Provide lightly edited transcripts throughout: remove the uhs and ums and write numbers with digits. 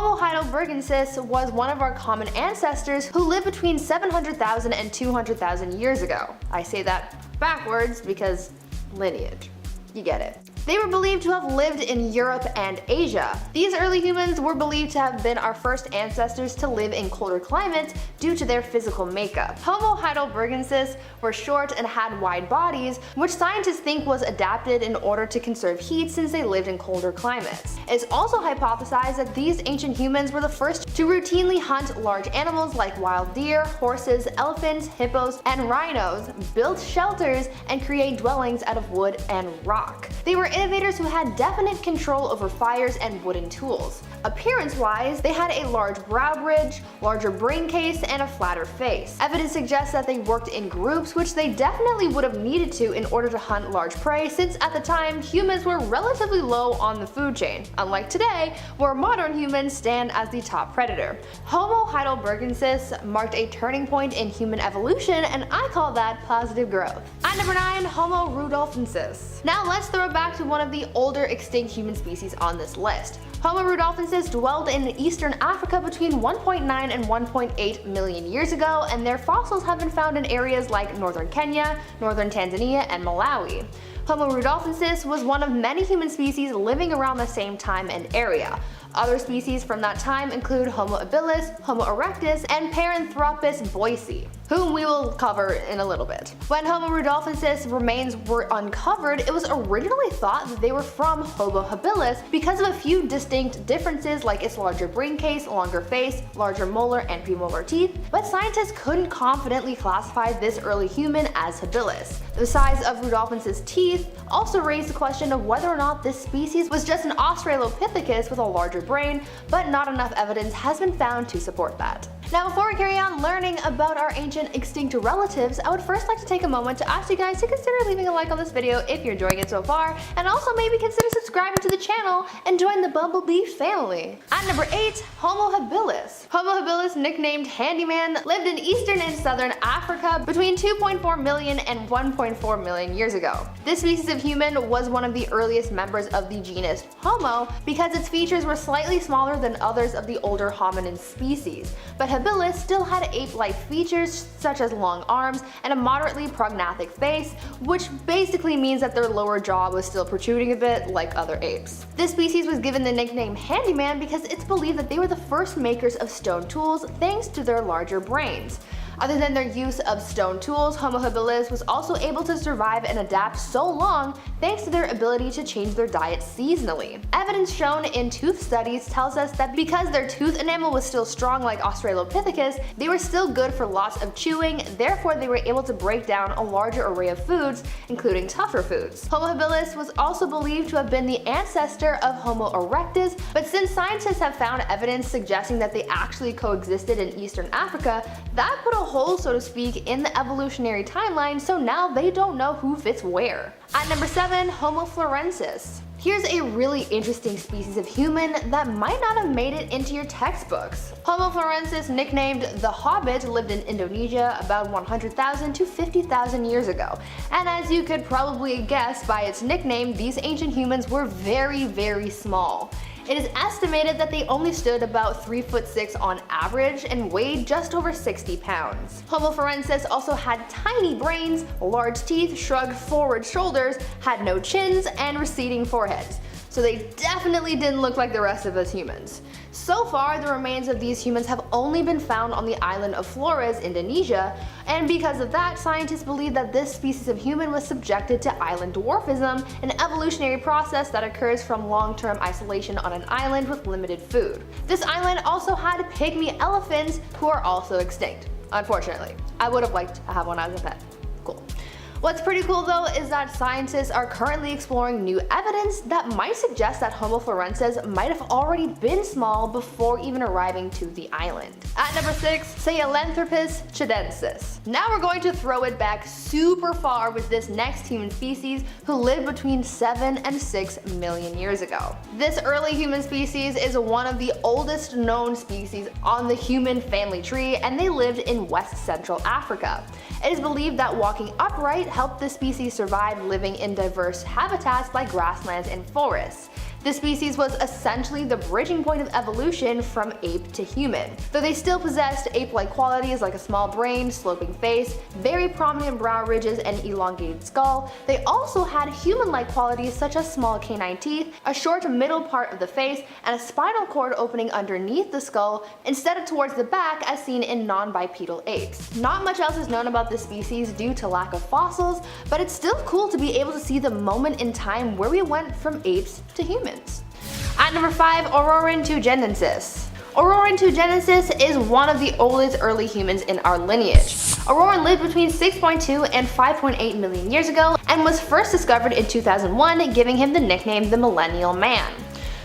Homo heidelbergensis was one of our common ancestors who lived between 700,000 and 200,000 years ago. I say that backwards because lineage. You get it. They were believed to have lived in Europe and Asia. These early humans were believed to have been our first ancestors to live in colder climates due to their physical makeup. Homo heidelbergensis were short and had wide bodies, which scientists think was adapted in order to conserve heat since they lived in colder climates. It's also hypothesized that these ancient humans were the first to routinely hunt large animals like wild deer, horses, elephants, hippos, and rhinos, build shelters, and create dwellings out of wood and rock. They were innovators who had definite control over fires and wooden tools. Appearance-wise, they had a large brow bridge, larger brain case, and a flatter face. Evidence suggests that they worked in groups, which they definitely would have needed to in order to hunt large prey, since at the time, humans were relatively low on the food chain, unlike today, where modern humans stand as the top predator. Homo heidelbergensis marked a turning point in human evolution, and I call that positive growth. At number 9, Homo rudolfensis. Now let's throw it back to one of the older extinct human species on this list. Homo rudolfensis dwelled in eastern Africa between 1.9 and 1.8 million years ago, and their fossils have been found in areas like northern Kenya, northern Tanzania, and Malawi. Homo rudolfensis was one of many human species living around the same time and area. Other species from that time include Homo habilis, Homo erectus, and Paranthropus boisei, whom we will cover in a little bit. When Homo rudolfensis remains were uncovered, it was originally thought that they were from Homo habilis because of a few distinct differences like its larger brain case, longer face, larger molar and premolar teeth, but scientists couldn't confidently classify this early human as habilis. The size of rudolfensis' teeth also raised the question of whether or not this species was just an Australopithecus with a larger brain, but not enough evidence has been found to support that. Now before we carry on learning about our ancient extinct relatives, I would first like to take a moment to ask you guys to consider leaving a like on this video if you're enjoying it so far, and also maybe consider subscribing to the channel and join the Bumblebee family. At number 8, Homo habilis. Homo habilis, nicknamed Handyman, lived in eastern and southern Africa between 2.4 million and 1.4 million years ago. This species of human was one of the earliest members of the genus Homo because its features were slightly smaller than others of the older hominin species, but habilis still had ape-like features such as long arms and a moderately prognathic face, which basically means that their lower jaw was still protruding a bit like other apes. This species was given the nickname Handyman because it's believed that they were the first makers of stone tools thanks to their larger brains. Other than their use of stone tools, Homo habilis was also able to survive and adapt so long thanks to their ability to change their diet seasonally. Evidence shown in tooth studies tells us that because their tooth enamel was still strong like Australopithecus, they were still good for lots of chewing, therefore they were able to break down a larger array of foods, including tougher foods. Homo habilis was also believed to have been the ancestor of Homo erectus, but since scientists have found evidence suggesting that they actually coexisted in eastern Africa, that put a hole, so to speak, in the evolutionary timeline, so now they don't know who fits where. At number 7, Homo floresiensis. Here's a really interesting species of human that might not have made it into your textbooks. Homo floresiensis, nicknamed the Hobbit, lived in Indonesia about 100,000 to 50,000 years ago. And as you could probably guess by its nickname, these ancient humans were very, very small. It is estimated that they only stood about 3'6" on average and weighed just over 60 pounds. Homo floresiensis also had tiny brains, large teeth, shrugged forward shoulders, had no chins, and receding foreheads. So they definitely didn't look like the rest of us humans. So far, the remains of these humans have only been found on the island of Flores, Indonesia, and because of that, scientists believe that this species of human was subjected to island dwarfism, an evolutionary process that occurs from long-term isolation on an island with limited food. This island also had pygmy elephants who are also extinct, unfortunately. I would have liked to have one as a pet. Cool. What's pretty cool though is that scientists are currently exploring new evidence that might suggest that Homo floresiensis might have already been small before even arriving to the island. At number 6, Sahelanthropus tchadensis. Now we're going to throw it back super far with this next human species who lived between 7 and 6 million years ago. This early human species is one of the oldest known species on the human family tree, and they lived in West Central Africa. It is believed that walking upright helped this species survive living in diverse habitats like grasslands and forests. This species was essentially the bridging point of evolution from ape to human. Though they still possessed ape-like qualities like a small brain, sloping face, very prominent brow ridges, and elongated skull, they also had human-like qualities such as small canine teeth, a short middle part of the face, and a spinal cord opening underneath the skull instead of towards the back as seen in non-bipedal apes. Not much else is known about this species due to lack of fossils, but it's still cool to be able to see the moment in time where we went from apes to humans. At number 5, Orrorin tugenensis. Orrorin tugenensis is one of the oldest early humans in our lineage. Orrorin lived between 6.2 and 5.8 million years ago and was first discovered in 2001, giving him the nickname the Millennial Man.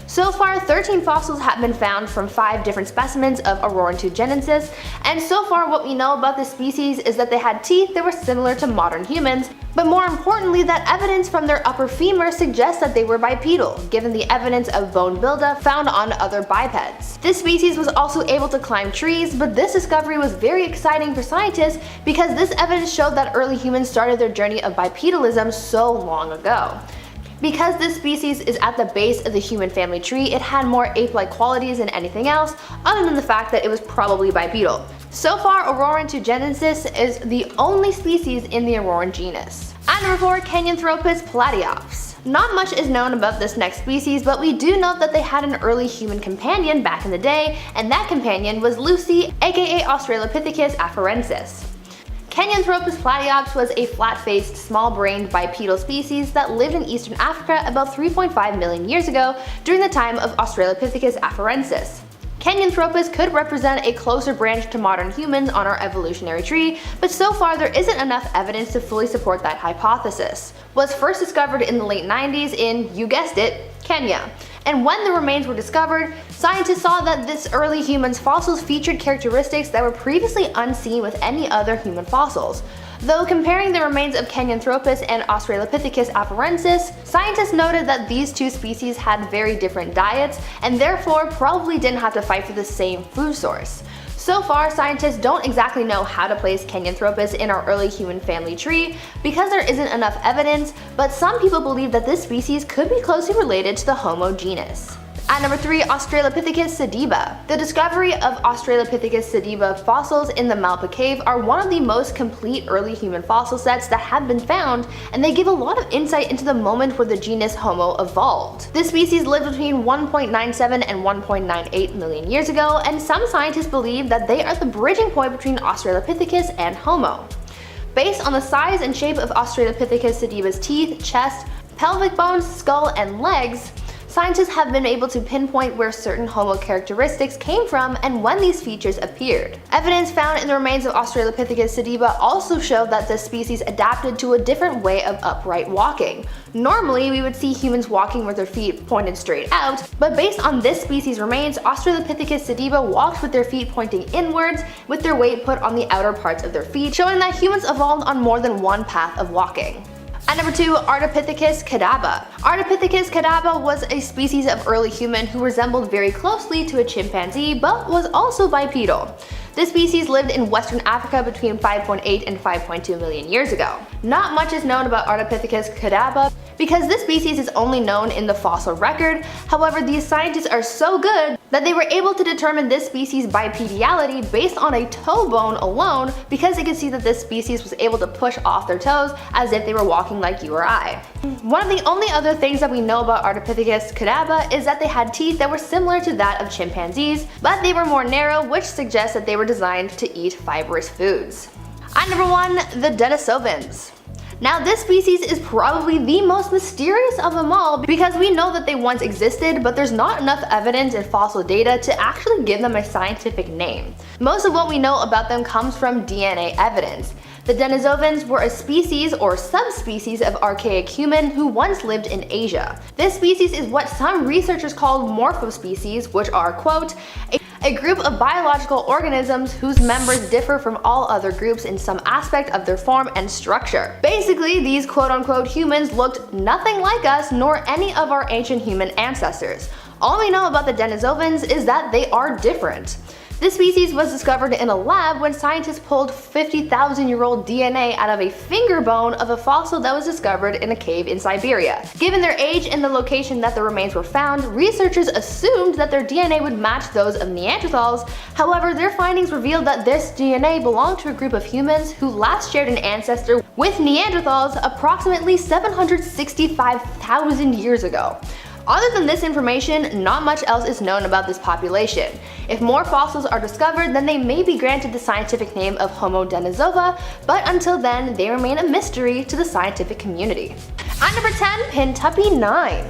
So far, 13 fossils have been found from 5 different specimens of Orrorin tugenensis, and so far what we know about this species is that they had teeth that were similar to modern humans, but more importantly that evidence from their upper femur suggests that they were bipedal, given the evidence of bone buildup found on other bipeds. This species was also able to climb trees, but this discovery was very exciting for scientists because this evidence showed that early humans started their journey of bipedalism so long ago. Because this species is at the base of the human family tree, it had more ape-like qualities than anything else, other than the fact that it was probably bipedal. So far, Orrorin tugenensis is the only species in the Orrorin genus. At number 4, Kenyanthropus platyops. Not much is known about this next species, but we do know that they had an early human companion back in the day, and that companion was Lucy, aka Australopithecus afarensis. Kenyanthropus platyops was a flat-faced, small-brained bipedal species that lived in eastern Africa about 3.5 million years ago during the time of Australopithecus afarensis. Kenyanthropus could represent a closer branch to modern humans on our evolutionary tree, but so far there isn't enough evidence to fully support that hypothesis. Was first discovered in the late 90s in, you guessed it, Kenya. And when the remains were discovered, scientists saw that this early human's fossils featured characteristics that were previously unseen with any other human fossils. Though comparing the remains of Kenyanthropus and Australopithecus afarensis, scientists noted that these two species had very different diets and therefore probably didn't have to fight for the same food source. So far, scientists don't exactly know how to place Kenyanthropus in our early human family tree because there isn't enough evidence, but some people believe that this species could be closely related to the Homo genus. At number 3, Australopithecus sediba. The discovery of Australopithecus sediba fossils in the Malpa Cave are one of the most complete early human fossil sets that have been found, and they give a lot of insight into the moment where the genus Homo evolved. This species lived between 1.97 and 1.98 million years ago, and some scientists believe that they are the bridging point between Australopithecus and Homo. Based on the size and shape of Australopithecus sediba's teeth, chest, pelvic bones, skull, and legs, scientists have been able to pinpoint where certain Homo characteristics came from and when these features appeared. Evidence found in the remains of Australopithecus sediba also showed that this species adapted to a different way of upright walking. Normally, we would see humans walking with their feet pointed straight out, but based on this species' remains, Australopithecus sediba walked with their feet pointing inwards, with their weight put on the outer parts of their feet, showing that humans evolved on more than one path of walking. At number 2, Ardipithecus kadabba. Ardipithecus kadabba was a species of early human who resembled very closely to a chimpanzee but was also bipedal. This species lived in Western Africa between 5.8 and 5.2 million years ago. Not much is known about Ardipithecus kadabba because this species is only known in the fossil record. However, these scientists are so good that they were able to determine this species' bipedality based on a toe bone alone because they could see that this species was able to push off their toes as if they were walking like you or I. One of the only other things that we know about Ardipithecus kadabba is that they had teeth that were similar to that of chimpanzees, but they were more narrow, which suggests that they were designed to eat fibrous foods. At number 1, the Denisovans. Now this species is probably the most mysterious of them all because we know that they once existed, but there's not enough evidence in fossil data to actually give them a scientific name. Most of what we know about them comes from DNA evidence. The Denisovans were a species or subspecies of archaic human who once lived in Asia. This species is what some researchers call morphospecies, which are, quote, a group of biological organisms whose members differ from all other groups in some aspect of their form and structure. Basically, these quote-unquote humans looked nothing like us nor any of our ancient human ancestors. All we know about the Denisovans is that they are different. This species was discovered in a lab when scientists pulled 50,000-year-old DNA out of a finger bone of a fossil that was discovered in a cave in Siberia. Given their age and the location that the remains were found, researchers assumed that their DNA would match those of Neanderthals. However, their findings revealed that this DNA belonged to a group of humans who last shared an ancestor with Neanderthals approximately 765,000 years ago. Other than this information, not much else is known about this population. If more fossils are discovered, then they may be granted the scientific name of Homo denisova, but until then, they remain a mystery to the scientific community. At number 10, Pintupi Nine.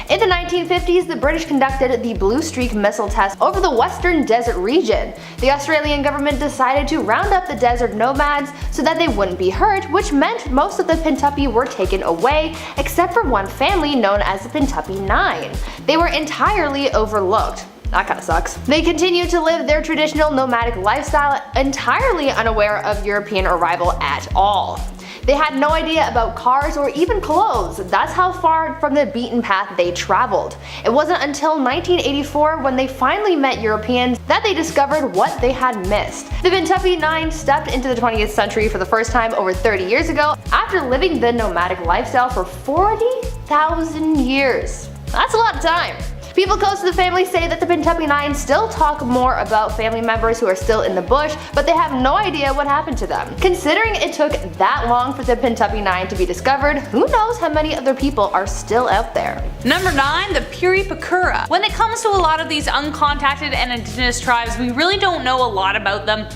In the 1950s, the British conducted the Blue Streak missile test over the western desert region. The Australian government decided to round up the desert nomads so that they wouldn't be hurt, which meant most of the Pintupi were taken away, except for one family known as the Pintupi Nine. They were entirely overlooked. That kinda sucks. They continued to live their traditional nomadic lifestyle, entirely unaware of European arrival at all. They had no idea about cars or even clothes. That's how far from the beaten path they traveled. It wasn't until 1984, when they finally met Europeans, that they discovered what they had missed. The Pintupi Nine stepped into the 20th century for the first time over 30 years ago, after living the nomadic lifestyle for 40,000 years. That's a lot of time. People close to the family say that the Pintupi Nine still talk more about family members who are still in the bush, but they have no idea what happened to them. Considering it took that long for the Pintupi Nine to be discovered, who knows how many other people are still out there. Number 9, the Piripkura. When it comes to a lot of these uncontacted and indigenous tribes, we really don't know a lot about them,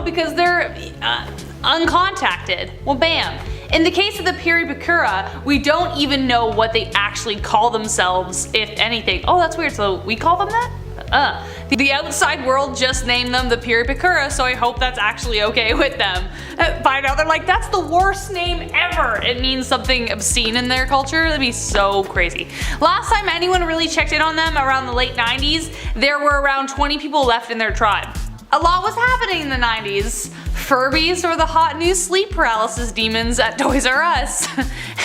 because they're uncontacted. Well, bam. In the case of the Piripkura, we don't even know what they actually call themselves, if anything. Oh, that's weird, so we call them that? The outside world just named them the Piripkura, so I hope that's actually okay with them. Find out, they're like, that's the worst name ever! It means something obscene in their culture. That'd be so crazy. Last time anyone really checked in on them, around the late 90s, there were around 20 people left in their tribe. A lot was happening in the 90s. Furbies were the hot new sleep paralysis demons at Toys R Us.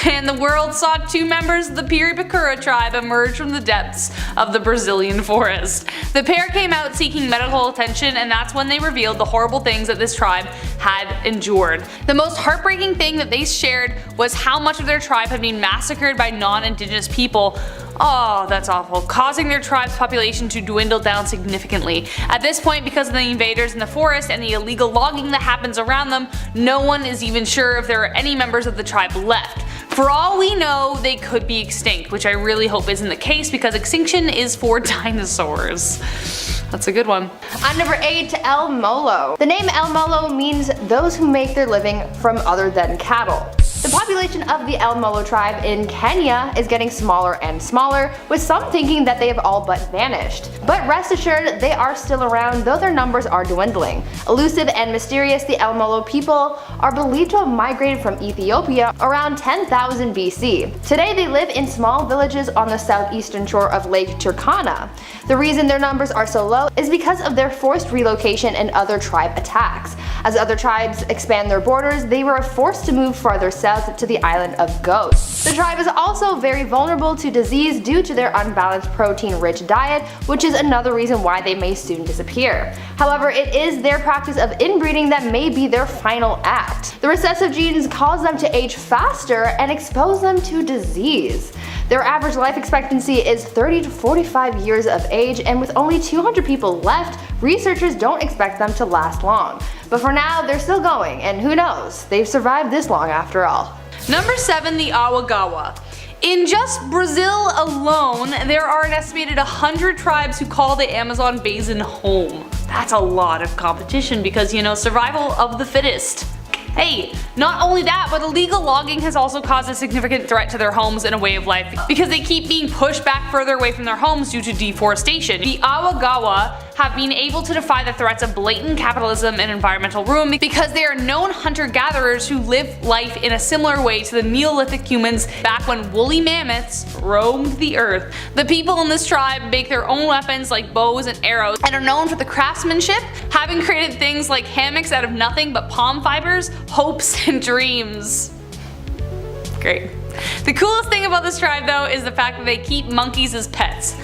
And the world saw 2 members of the Piripkura tribe emerge from the depths of the Brazilian forest. The pair came out seeking medical attention, and that's when they revealed the horrible things that this tribe had endured. The most heartbreaking thing that they shared was how much of their tribe had been massacred by non-indigenous people. Oh, that's awful, causing their tribe's population to dwindle down significantly. At this point, because of the invaders in the forest and the illegal logging that happens around them, no one is even sure if there are any members of the tribe left. For all we know, they could be extinct, which I really hope isn't the case, because extinction is for dinosaurs. That's a good one. On number 8, El Molo. The name El Molo means those who make their living from other than cattle. The population of the El Molo tribe in Kenya is getting smaller and smaller, with some thinking that they have all but vanished. But rest assured, they are still around, though their numbers are dwindling. Elusive and mysterious, the El Molo people are believed to have migrated from Ethiopia around 10,000 BC. Today they live in small villages on the southeastern shore of Lake Turkana. The reason their numbers are so low is because of their forced relocation and other tribe attacks. As other tribes expand their borders, they were forced to move farther south to the island of Goats. The tribe is also very vulnerable to disease due to their unbalanced protein-rich diet, which is another reason why they may soon disappear. However, it is their practice of inbreeding that may be their final act. The recessive genes cause them to age faster and expose them to disease. Their average life expectancy is 30 to 45 years of age, and with only 200 people left, researchers don't expect them to last long. But for now, they're still going, and who knows, they've survived this long after all. Number 7, the Awagawa. In just Brazil alone, there are an estimated 100 tribes who call the Amazon basin home. That's a lot of competition because, survival of the fittest. Hey, not only that, but illegal logging has also caused a significant threat to their homes and a way of life because they keep being pushed back further away from their homes due to deforestation. The Awagawa have been able to defy the threats of blatant capitalism and environmental ruin because they are known hunter-gatherers who live life in a similar way to the Neolithic humans back when woolly mammoths roamed the earth. The people in this tribe make their own weapons like bows and arrows and are known for the craftsmanship, having created things like hammocks out of nothing but palm fibers, hopes, and dreams. Great. The coolest thing about this tribe though is the fact that they keep monkeys as pets.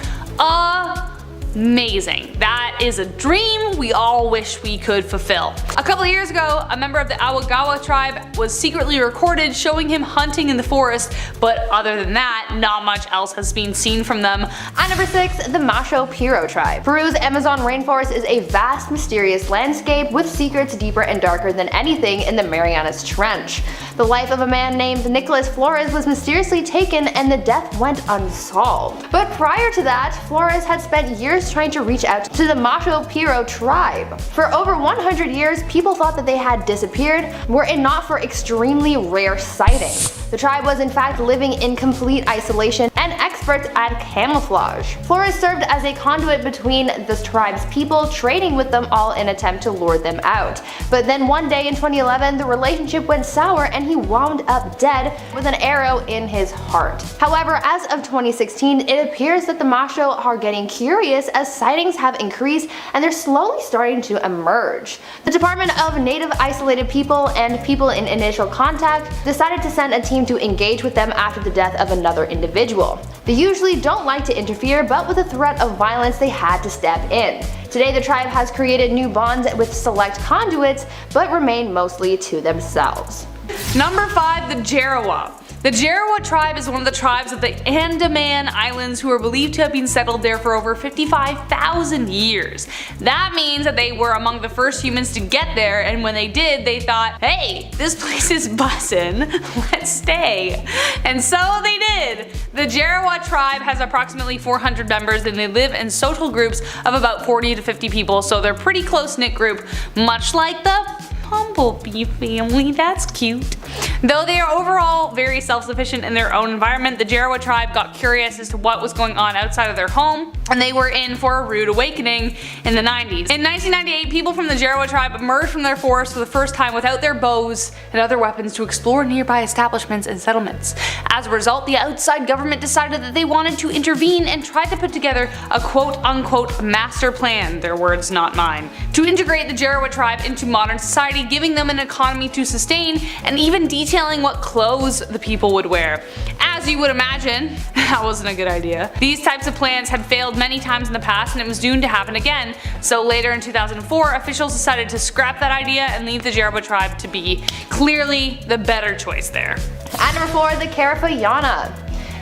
Amazing. That is a dream we all wish we could fulfill. A couple of years ago, a member of the Awagawa tribe was secretly recorded showing him hunting in the forest, but other than that, not much else has been seen from them. At number 6, the Mascho-Piro tribe. Peru's Amazon rainforest is a vast, mysterious landscape with secrets deeper and darker than anything in the Marianas Trench. The life of a man named Nicholas Flores was mysteriously taken and the death went unsolved. But prior to that, Flores had spent years trying to reach out to the Mascho-Piro tribe. For over 100 years, people thought that they had disappeared were it not for extremely rare sightings. The tribe was in fact living in complete isolation and experts at camouflage. Flores served as a conduit between the tribe's people, trading with them all in an attempt to lure them out. But then one day in 2011, the relationship went sour and he wound up dead with an arrow in his heart. However, as of 2016, it appears that the Masho are getting curious as sightings have increased and they're slowly starting to emerge. The Department of Native Isolated People and People in Initial Contact decided to send a team to engage with them after the death of another individual. They usually don't like to interfere, but with the threat of violence they had to step in. Today the tribe has created new bonds with select conduits, but remain mostly to themselves. Number 5, the Jarawa. The Jarawa tribe is one of the tribes of the Andaman Islands who are believed to have been settled there for over 55,000 years. That means that they were among the first humans to get there, and when they did, they thought, hey, this place is bussin', let's stay. And so they did. The Jarawa tribe has approximately 400 members and they live in social groups of about 40 to 50 people, so they're a pretty close-knit group, much like the Bumblebee family. That's cute. Though they are overall very self-sufficient in their own environment, the Jarawa tribe got curious as to what was going on outside of their home, and they were in for a rude awakening in the 90s. In 1998, people from the Jarawa tribe emerged from their forest for the first time without their bows and other weapons to explore nearby establishments and settlements. As a result, the outside government decided that they wanted to intervene and tried to put together a quote-unquote master plan, their words not mine, to integrate the Jarawa tribe into modern society, giving them an economy to sustain, and even detailing what clothes the people would wear. As you would imagine, that wasn't a good idea. These types of plans had failed many times in the past and it was doomed to happen again, so later in 2004 officials decided to scrap that idea and leave the Jarawa tribe to be clearly the better choice there. At number 4, the Karafawyana.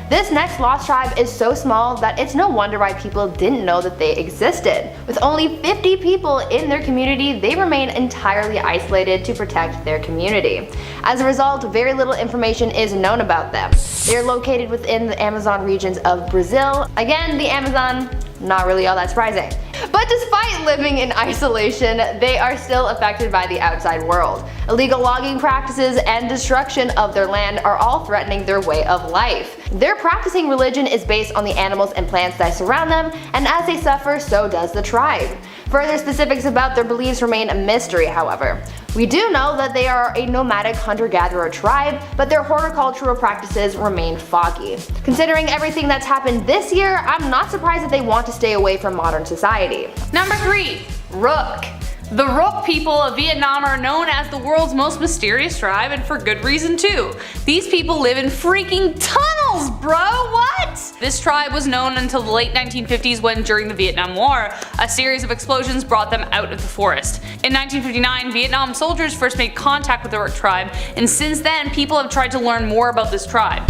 This next lost tribe is so small that it's no wonder why people didn't know that they existed. With only 50 people in their community, they remain entirely isolated to protect their community. As a result, very little information is known about them. They are located within the Amazon regions of Brazil. Again, the Amazon, not really all that surprising. But despite living in isolation, they are still affected by the outside world. Illegal logging practices and destruction of their land are all threatening their way of life. Their practicing religion is based on the animals and plants that surround them, and as they suffer, so does the tribe. Further specifics about their beliefs remain a mystery, however. We do know that they are a nomadic hunter-gatherer tribe, but their horticultural practices remain foggy. Considering everything that's happened this year, I'm not surprised that they want to stay away from modern society. Number 3, Rook. The Rook people of Vietnam are known as the world's most mysterious tribe, and for good reason too. These people live in freaking tunnels, bro, what? This tribe was known until the late 1950s when, during the Vietnam War, a series of explosions brought them out of the forest. In 1959, Vietnam soldiers first made contact with the Rook tribe, and since then people have tried to learn more about this tribe.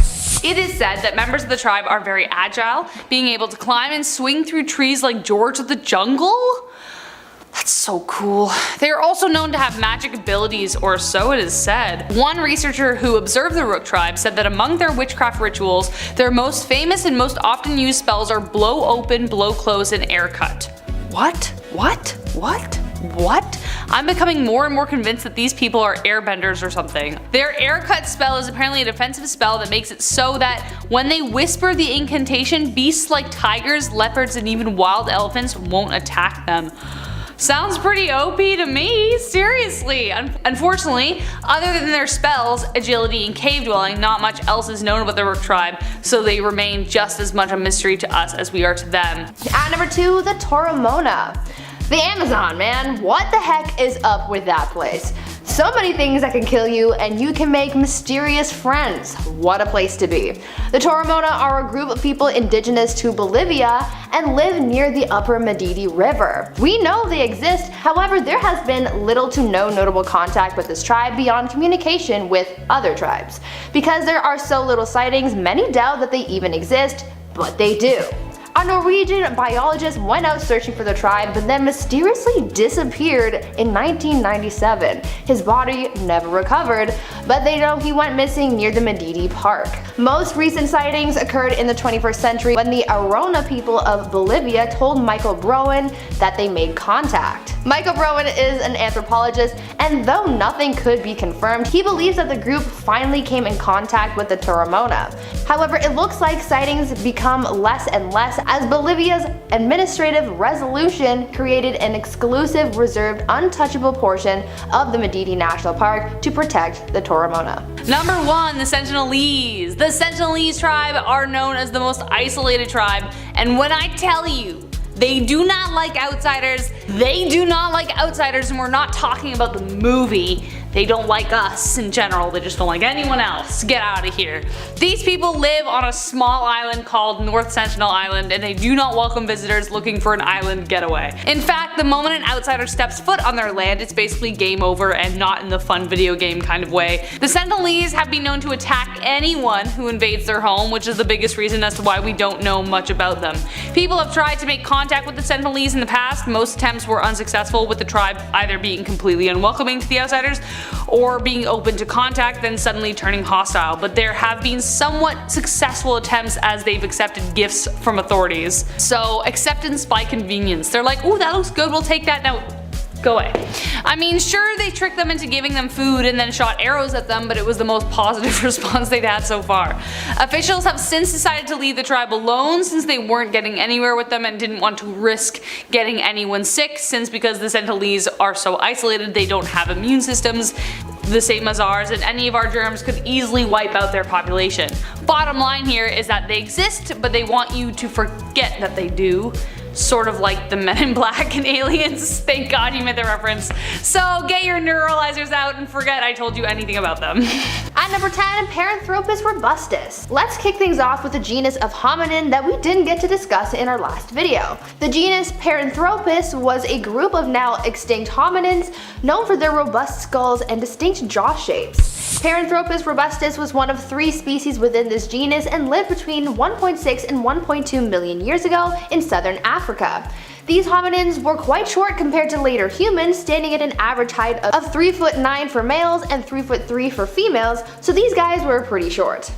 It is said that members of the tribe are very agile, being able to climb and swing through trees like George of the Jungle? That's so cool. They are also known to have magic abilities, or so it is said. One researcher who observed the Rook tribe said that among their witchcraft rituals, their most famous and most often used spells are blow open, blow close, and air cut. What? What? What? What? I'm becoming more and more convinced that these people are airbenders or something. Their air cut spell is apparently a defensive spell that makes it so that when they whisper the incantation, beasts like tigers, leopards, and even wild elephants won't attack them. Sounds pretty OP to me, seriously. Unfortunately, other than their spells, agility, and cave dwelling, not much else is known about the Rook tribe, so they remain just as much a mystery to us as we are to them. At number 2, the Toromona. The Amazon, man, what the heck is up with that place? So many things that can kill you, and you can make mysterious friends. What a place to be. The Toromona are a group of people indigenous to Bolivia and live near the upper Madidi River. We know they exist, however there has been little to no notable contact with this tribe beyond communication with other tribes. Because there are so little sightings, many doubt that they even exist, but they do. A Norwegian biologist went out searching for the tribe but then mysteriously disappeared in 1997. His body never recovered, but they know he went missing near the Madidi Park. Most recent sightings occurred in the 21st century when the Orrorin people of Bolivia told Michael Broen that they made contact. Michael Broen is an anthropologist, and though nothing could be confirmed, he believes that the group finally came in contact with the Toromona. However, it looks like sightings become less and less as Bolivia's administrative resolution created an exclusive reserved untouchable portion of the Madidi National Park to protect the Toromona. Number 1. The Sentinelese. The Sentinelese tribe are known as the most isolated tribe, and when I tell you they do not like outsiders, they do not like outsiders, and we're not talking about the movie. They don't like us in general, they just don't like anyone else. Get out of here. These people live on a small island called North Sentinel Island, and they do not welcome visitors looking for an island getaway. In fact, the moment an outsider steps foot on their land, it's basically game over, and not in the fun video game kind of way. The Sentinelese have been known to attack anyone who invades their home, which is the biggest reason as to why we don't know much about them. People have tried to make contact with the Sentinelese in the past. Most attempts were unsuccessful, with the tribe either being completely unwelcoming to the outsiders or being open to contact, then suddenly turning hostile. But there have been somewhat successful attempts as they've accepted gifts from authorities. So acceptance by convenience. They're like, ooh, that looks good, we'll take that, now go away. I mean, sure, they tricked them into giving them food and then shot arrows at them, but it was the most positive response they'd had so far. Officials have since decided to leave the tribe alone since they weren't getting anywhere with them and didn't want to risk getting anyone sick, since because the Sentinelese are so isolated they don't have immune systems the same as ours, and any of our germs could easily wipe out their population. Bottom line here is that they exist, but they want you to forget that they do. Sort of like the Men in Black and Aliens. Thank God you made the reference. So get your neuralizers out and forget I told you anything about them. At number 10, Paranthropus robustus. Let's kick things off with a genus of hominin that we didn't get to discuss in our last video. The genus Paranthropus was a group of now extinct hominins known for their robust skulls and distinct jaw shapes. Paranthropus robustus was one of 3 species within this genus and lived between 1.6 and 1.2 million years ago in southern Africa. These hominins were quite short compared to later humans, standing at an average height of 3'9" for males and 3'3" for females, so these guys were pretty short.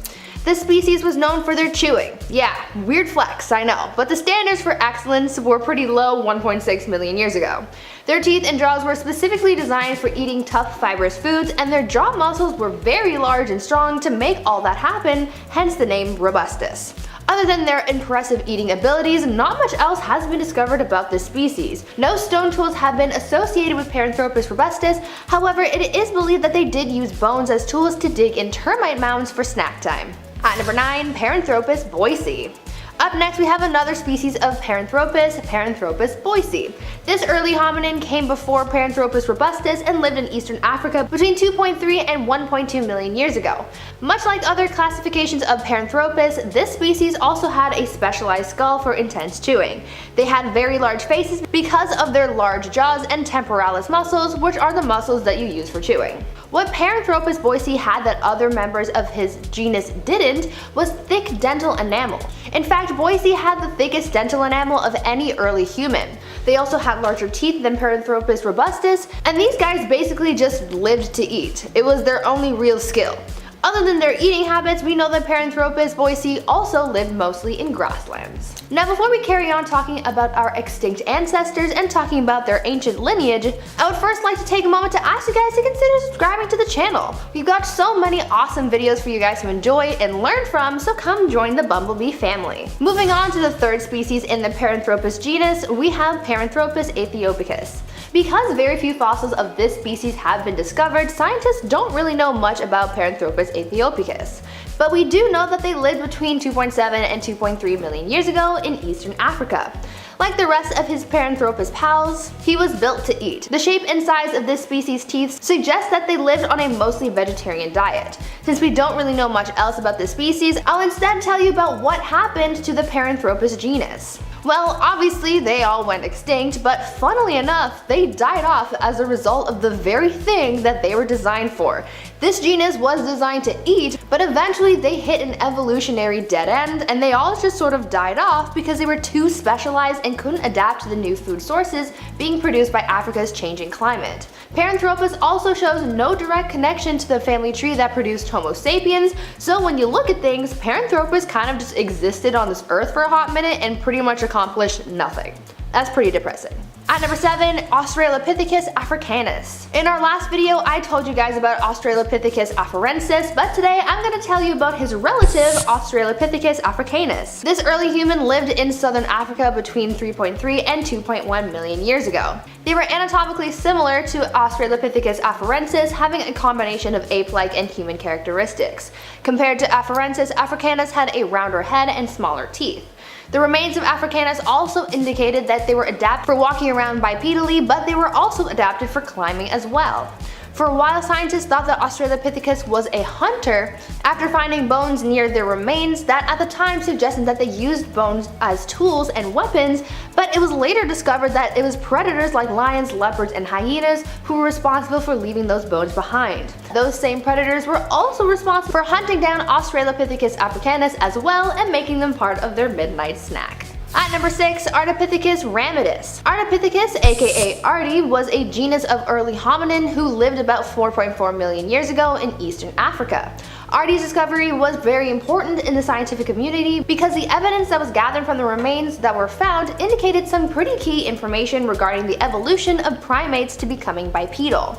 This species was known for their chewing. Yeah, weird flex, I know, but the standards for excellence were pretty low 1.6 million years ago. Their teeth and jaws were specifically designed for eating tough fibrous foods, and their jaw muscles were very large and strong to make all that happen, hence the name robustus. Other than their impressive eating abilities, not much else has been discovered about this species. No stone tools have been associated with Paranthropus robustus, however it is believed that they did use bones as tools to dig in termite mounds for snack time. At number 9, Paranthropus boise. Up next we have another species of Paranthropus, Paranthropus boise. This early hominin came before Paranthropus robustus and lived in eastern Africa between 2.3 and 1.2 million years ago. Much like other classifications of Paranthropus, this species also had a specialized skull for intense chewing. They had very large faces because of their large jaws and temporalis muscles, which are the muscles that you use for chewing. What Paranthropus boise had that other members of his genus didn't was thick dental enamel. In fact, Boise had the thickest dental enamel of any early human. They also had larger teeth than Paranthropus robustus, and these guys basically just lived to eat. It was their only real skill. Other than their eating habits, we know that Paranthropus boise also lived mostly in grasslands. Now before we carry on talking about our extinct ancestors and talking about their ancient lineage, I would first like to take a moment to ask you guys to consider subscribing to the channel. We've got so many awesome videos for you guys to enjoy and learn from, so come join the bumblebee family. Moving on to the third species in the Paranthropus genus, we have Paranthropus aethiopicus. Because very few fossils of this species have been discovered, scientists don't really know much about Paranthropus aethiopicus. But we do know that they lived between 2.7 and 2.3 million years ago in eastern Africa. Like the rest of his Paranthropus pals, he was built to eat. The shape and size of this species' teeth suggest that they lived on a mostly vegetarian diet. Since we don't really know much else about this species, I'll instead tell you about what happened to the Paranthropus genus. Well, obviously they all went extinct, but funnily enough, they died off as a result of the very thing that they were designed for. This genus was designed to eat, but eventually they hit an evolutionary dead end, and they all just sort of died off because they were too specialized and couldn't adapt to the new food sources being produced by Africa's changing climate. Paranthropus also shows no direct connection to the family tree that produced Homo sapiens, so when you look at things, Paranthropus kind of just existed on this earth for a hot minute and pretty much accomplished nothing. That's pretty depressing. At number 7, Australopithecus africanus. In our last video, I told you guys about Australopithecus afarensis, but today I'm going to tell you about his relative, Australopithecus africanus. This early human lived in southern Africa between 3.3 and 2.1 million years ago. They were anatomically similar to Australopithecus afarensis, having a combination of ape-like and human characteristics. Compared to afarensis, africanus had a rounder head and smaller teeth. The remains of Africanus also indicated that they were adapted for walking around bipedally, but they were also adapted for climbing as well. For a while, scientists thought that Australopithecus was a hunter after finding bones near their remains that at the time suggested that they used bones as tools and weapons, but it was later discovered that it was predators like lions, leopards, and hyenas who were responsible for leaving those bones behind. Those same predators were also responsible for hunting down Australopithecus africanus as well and making them part of their midnight snack. At number 6, Ardipithecus ramidus. Ardipithecus, aka Ardi, was a genus of early hominin who lived about 4.4 million years ago in eastern Africa. Ardi's discovery was very important in the scientific community because the evidence that was gathered from the remains that were found indicated some pretty key information regarding the evolution of primates to becoming bipedal.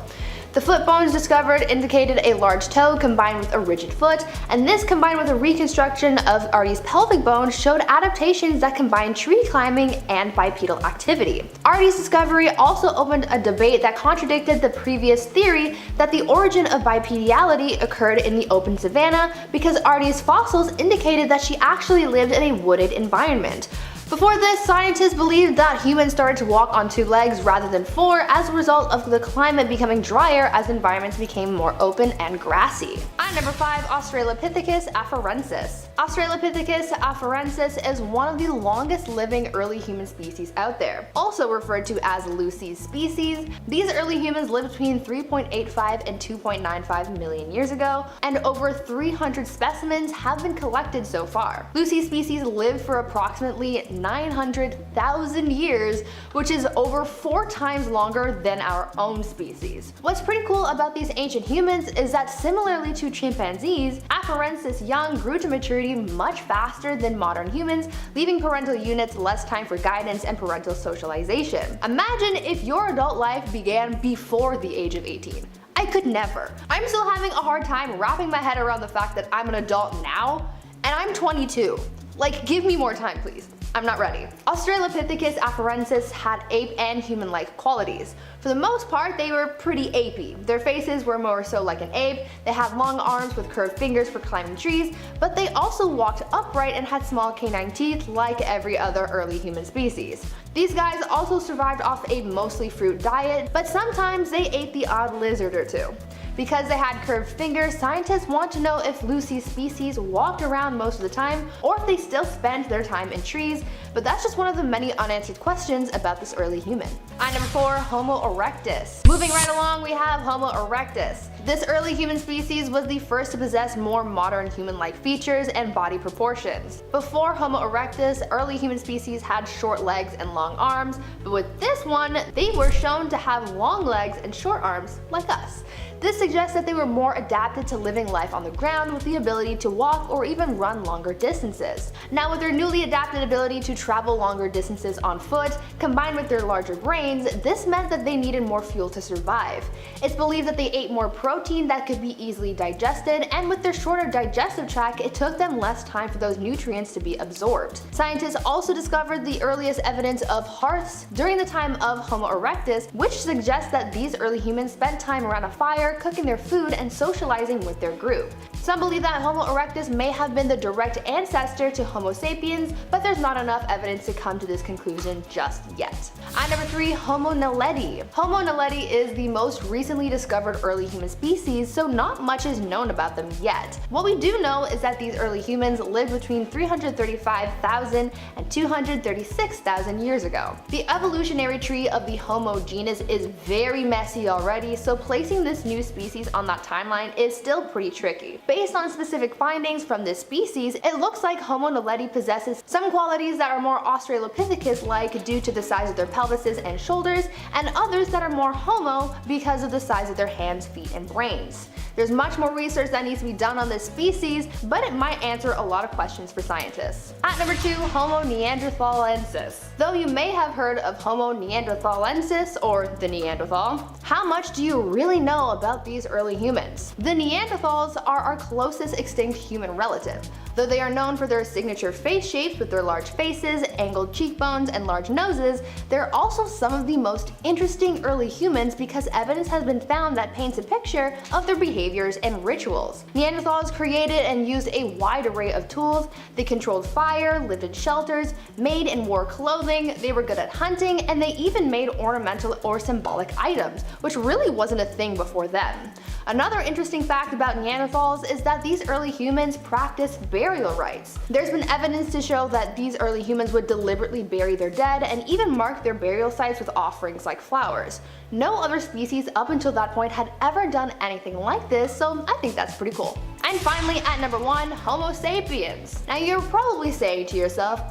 The foot bones discovered indicated a large toe combined with a rigid foot, and this combined with a reconstruction of Ardi's pelvic bone showed adaptations that combined tree climbing and bipedal activity. Ardi's discovery also opened a debate that contradicted the previous theory that the origin of bipedality occurred in the open savanna because Ardi's fossils indicated that she actually lived in a wooded environment. Before this, scientists believed that humans started to walk on 2 legs rather than 4 as a result of the climate becoming drier as environments became more open and grassy. At number 5, Australopithecus afarensis. Australopithecus afarensis is one of the longest living early human species out there. Also referred to as Lucy's species, these early humans lived between 3.85 and 2.95 million years ago, and over 300 specimens have been collected so far. Lucy's species lived for approximately 900,000 years, which is over 4 times longer than our own species. What's pretty cool about these ancient humans is that similarly to chimpanzees, afarensis young grew to maturity much faster than modern humans, leaving parental units less time for guidance and parental socialization. Imagine if your adult life began before the age of 18. I could never. I'm still having a hard time wrapping my head around the fact that I'm an adult now, and I'm 22. Like, give me more time, please. I'm not ready. Australopithecus afarensis had ape and human-like qualities. For the most part, they were pretty apey. Their faces were more so like an ape, they had long arms with curved fingers for climbing trees, but they also walked upright and had small canine teeth like every other early human species. These guys also survived off a mostly fruit diet, but sometimes they ate the odd lizard or two. Because they had curved fingers, scientists want to know if Lucy's species walked around most of the time or if they still spent their time in trees, but that's just one of the many unanswered questions about this early human. At number 4, Homo erectus. Moving right along, we have Homo erectus. This early human species was the first to possess more modern human-like features and body proportions. Before Homo erectus, early human species had short legs and long arms, but with this one, they were shown to have long legs and short arms like us. This suggests that they were more adapted to living life on the ground with the ability to walk or even run longer distances. Now, with their newly adapted ability to travel longer distances on foot, combined with their larger brains, this meant that they needed more fuel to survive. It's believed that they ate more protein that could be easily digested, and with their shorter digestive tract, it took them less time for those nutrients to be absorbed. Scientists also discovered the earliest evidence of hearths during the time of Homo erectus, which suggests that these early humans spent time around a fire, cooking their food, and socializing with their group. Some believe that Homo erectus may have been the direct ancestor to Homo sapiens, but there's not enough evidence to come to this conclusion just yet. At number 3, Homo naledi. Homo naledi is the most recently discovered early human species, so not much is known about them yet. What we do know is that these early humans lived between 335,000 and 236,000 years ago. The evolutionary tree of the Homo genus is very messy already, so placing this new species on that timeline is still pretty tricky. Based on specific findings from this species, it looks like Homo naledi possesses some qualities that are more Australopithecus-like due to the size of their pelvises and shoulders, and others that are more Homo because of the size of their hands, feet, and brains. There's much more research that needs to be done on this species, but it might answer a lot of questions for scientists. At number 2, Homo neanderthalensis. Though you may have heard of Homo neanderthalensis, or the Neanderthal, how much do you really know about these early humans? The Neanderthals are our closest extinct human relative. Though they are known for their signature face shapes with their large faces, angled cheekbones, and large noses, they're also some of the most interesting early humans because evidence has been found that paints a picture of their behaviors and rituals. Neanderthals created and used a wide array of tools. They controlled fire, lived in shelters, made and wore clothing, they were good at hunting, and they even made ornamental or symbolic items, which really wasn't a thing before then. Another interesting fact about Neanderthals is that these early humans practiced burial rites. There's been evidence to show that these early humans would deliberately bury their dead and even mark their burial sites with offerings like flowers. No other species up until that point had ever done anything like this, so I think that's pretty cool. And finally, at number 1, Homo sapiens. Now you're probably saying to yourself,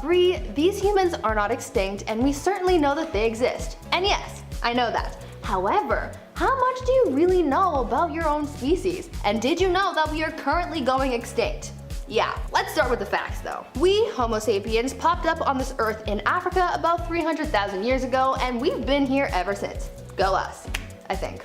Bree, these humans are not extinct and we certainly know that they exist. And yes, I know that. However, how much do you really know about your own species? And did you know that we are currently going extinct? Yeah, let's start with the facts though. We, Homo sapiens, popped up on this earth in Africa about 300,000 years ago, and we've been here ever since. Go us, I think.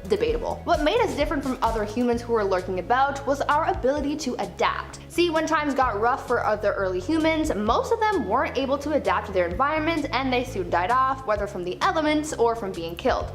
Debatable. What made us different from other humans who were lurking about was our ability to adapt. See, when times got rough for other early humans, most of them weren't able to adapt to their environment and they soon died off, whether from the elements or from being killed.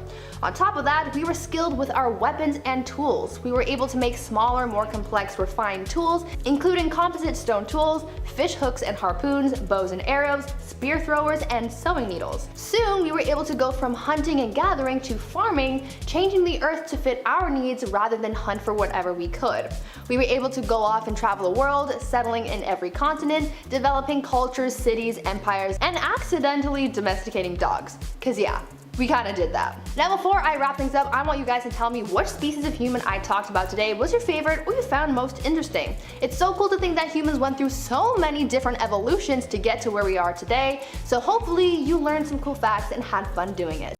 On top of that, we were skilled with our weapons and tools. We were able to make smaller, more complex, refined tools, including composite stone tools, fish hooks and harpoons, bows and arrows, spear throwers, and sewing needles. Soon, we were able to go from hunting and gathering to farming, changing the earth to fit our needs rather than hunt for whatever we could. We were able to go off and travel the world, settling in every continent, developing cultures, cities, empires, and accidentally domesticating dogs. 'Cause yeah, we kinda did that. Now before I wrap things up, I want you guys to tell me which species of human I talked about today was your favorite or you found most interesting. It's so cool to think that humans went through so many different evolutions to get to where we are today, so hopefully you learned some cool facts and had fun doing it.